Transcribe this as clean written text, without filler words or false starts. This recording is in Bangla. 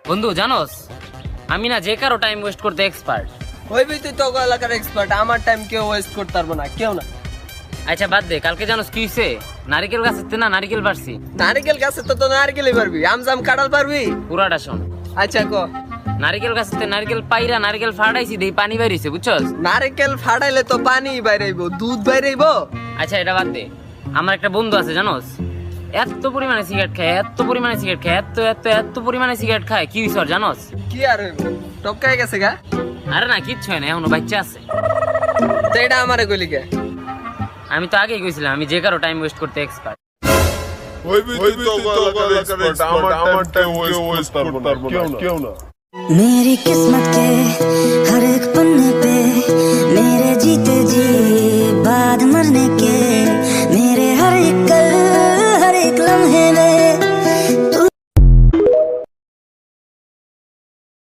বন্ধু জানোস, আমি না যে কারো টাইম ওয়েস্ট করতে এক্সপার্ট। হইবি তুই তো এলাকার এক্সপার্ট, আমার টাইম কেউ ওয়েস্ট করতে পারবো না, কেউ না। আচ্ছা বাদ দে, কালকে জানোস কি হইছে? নারিকেল গাছেতে না নারিকেল পারছি। নারিকেল গাছে তো নারকেলই পারবি, আমজাম কাটাল পারবি? পুরাটা শোন। আচ্ছা ক। নারিকেল গাছেতে নারিকেল পাইরা নারিকেল ফাড়াইছি, দেই পানি বাইরিছে, বুঝছস? নারকেল ফাটাইলে তো পানি বাইরাইবো, দুধ বাইরাইবো। আচ্ছা এটা বাদ দে, আমার একটা বন্ধু আছে জানোস, এত পরিমাণে সিগারেট খায়, এত পরিমাণে সিগারেট খায়, এত এত এত পরিমাণে সিগারেট খায়, কি হইছে ওর জানোস? কি আর হইব, টপকাই গেছে গা। আরে না, কিচ্ছু হয় না, এখনো বাচ্চা আছে। তো এটা আমারে কইলি কে? আমি তো আগেই কইছিলাম আমি যে কারো টাইম ওয়েস্ট করতে এক্সপার্ট। मेरी किस्मत के हर एक पन्ने पे मेरे जीते जी बाद मरने के